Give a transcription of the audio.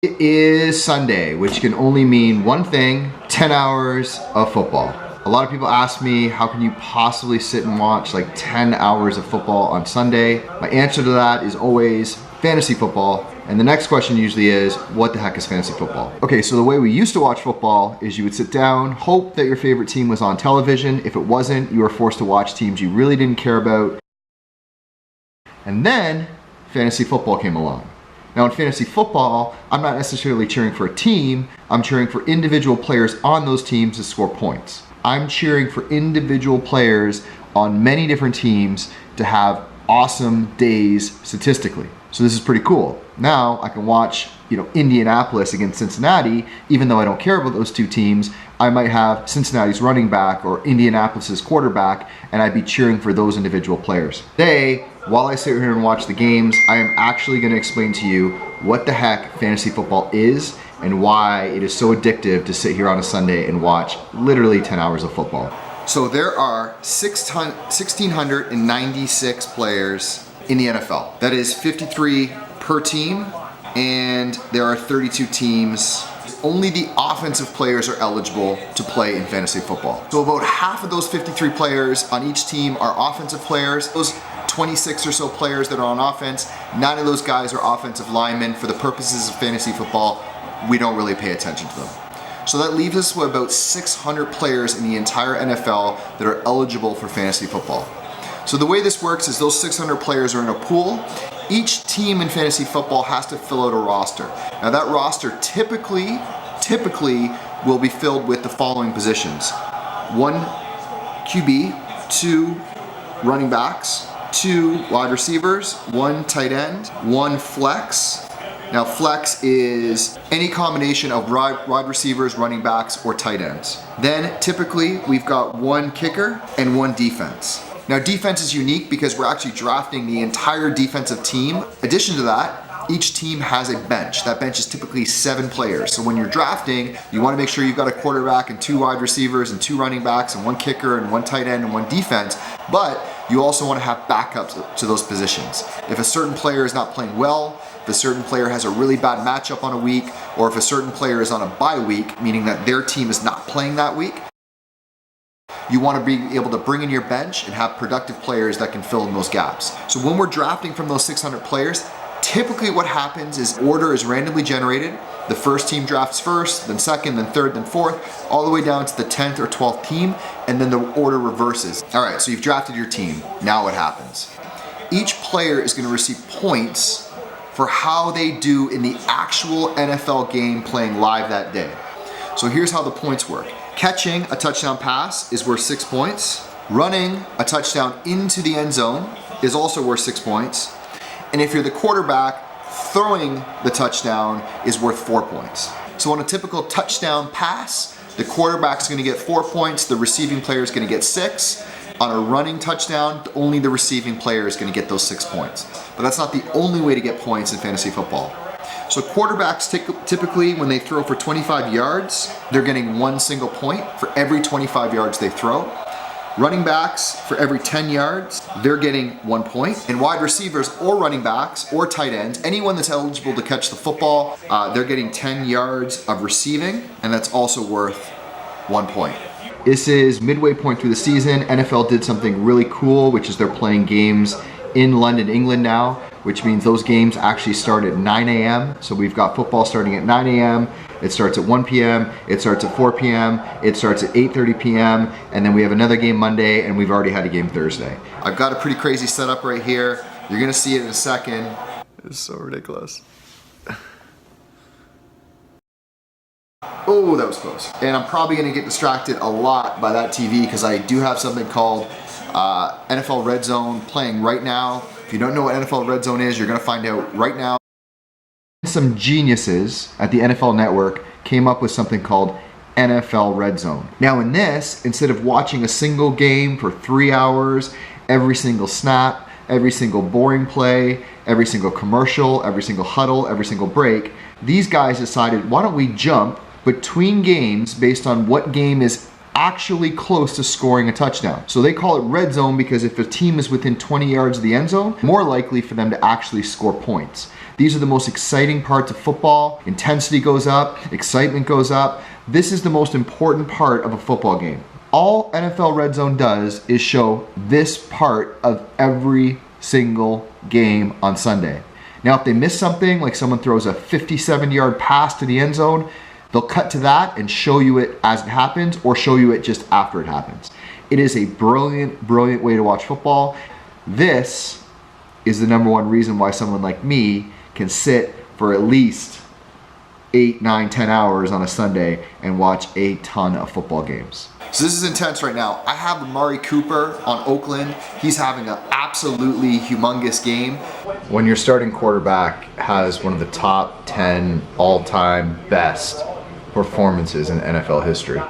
It is Sunday, which can only mean one thing: 10 hours of football. A lot of people ask me, how can you possibly sit and watch like 10 hours of football on Sunday? My answer to that is always fantasy football. And the next question usually is, what the heck is fantasy football? Okay, so the way we used to watch football is you would sit down, hope that your favorite team was on television. If it wasn't, you were forced to watch teams you really didn't care about. And then fantasy football came along. Now in fantasy football, I'm not necessarily cheering for a team, I'm cheering for individual players on those teams to score points. I'm cheering for individual players on many different teams to have awesome days statistically. So this is pretty cool. Now I can watch, Indianapolis against Cincinnati, even though I don't care about those two teams. I might have Cincinnati's running back or Indianapolis's quarterback, and I'd be cheering for those individual players. Today, while I sit here and watch the games, I am actually going to explain to you what the heck fantasy football is and why it is so addictive to sit here on a Sunday and watch literally 10 hours of football. So there are 1,696 players in the NFL. That is 53 per team, and there are 32 teams. Only the offensive players are eligible to play in fantasy football. So about half of those 53 players on each team are offensive players. Those 26 or so players that are on offense, 9 of those guys are offensive linemen. For the purposes of fantasy football, we don't really pay attention to them. So that leaves us with about 600 players in the entire NFL that are eligible for fantasy football. So the way this works is those 600 players are in a pool. Each team in fantasy football has to fill out a roster. Now that roster typically will be filled with the following positions: 1 QB, 2 running backs, 2 wide receivers, 1 tight end, 1 flex. Now flex is any combination of wide receivers, running backs, or tight ends. Then typically we've got 1 kicker and 1 defense. Now defense is unique because we're actually drafting the entire defensive team. In addition to that, each team has a bench. That bench is typically 7 players. So when you're drafting, you want to make sure you've got a quarterback and 2 wide receivers and 2 running backs and 1 kicker and 1 tight end and 1 defense. But you also want to have backups to those positions. If a certain player is not playing well, if a certain player has a really bad matchup on a week, or if a certain player is on a bye week, meaning that their team is not playing that week, you want to be able to bring in your bench and have productive players that can fill in those gaps. So when we're drafting from those 600 players, typically what happens is order is randomly generated. The first team drafts first, then second, then third, then fourth, all the way down to the 10th or 12th team, and then the order reverses. All right, so you've drafted your team. Now what happens? Each player is going to receive points for how they do in the actual NFL game playing live that day. So here's how the points work. Catching a touchdown pass is worth 6 points. Running a touchdown into the end zone is also worth 6 points. And if you're the quarterback, throwing the touchdown is worth 4 points. So on a typical touchdown pass, the quarterback's gonna get 4 points, the receiving player is gonna get 6. On a running touchdown, only the receiving player is gonna get those 6 points. But that's not the only way to get points in fantasy football. So quarterbacks typically, when they throw for 25 yards, they're getting 1 single point for every 25 yards they throw. Running backs, for every 10 yards, they're getting 1 point. And wide receivers or running backs or tight ends, anyone that's eligible to catch the football, they're getting 10 yards of receiving, and that's also worth 1 point. This is midway point through the season. NFL did something really cool, which is they're playing games in London, England now, which means those games actually start at 9 a.m. So we've got football starting at 9 a.m. It starts at 1 p.m. It starts at 4 p.m. It starts at 8:30 p.m. And then we have another game Monday, and we've already had a game Thursday. I've got a pretty crazy setup right here. You're gonna see it in a second. It's so ridiculous. Oh, that was close. And I'm probably gonna get distracted a lot by that TV because I do have something called NFL Redzone playing right now. If you don't know what NFL Redzone is, you're gonna find out right now. Some geniuses at the NFL Network came up with something called NFL Redzone. Now in this, instead of watching a single game for 3 hours, every single snap, every single boring play, every single commercial, every single huddle, every single break, these guys decided, why don't we jump between games based on what game is actually close to scoring a touchdown. So they call it red zone because if a team is within 20 yards of the end zone, more likely for them to actually score points. These are the most exciting parts of football. Intensity goes up, excitement goes up. This is the most important part of a football game. All NFL Red Zone does is show this part of every single game on Sunday. Now, if they miss something, like someone throws a 57-yard pass to the end zone, they'll cut to that and show you it as it happens or show you it just after it happens. It is a brilliant, brilliant way to watch football. This is the number one reason why someone like me can sit for at least 8, 9, 10 hours on a Sunday and watch a ton of football games. So this is intense right now. I have Amari Cooper on Oakland. He's having an absolutely humongous game. When your starting quarterback has one of the top 10 all-time best performances in NFL history,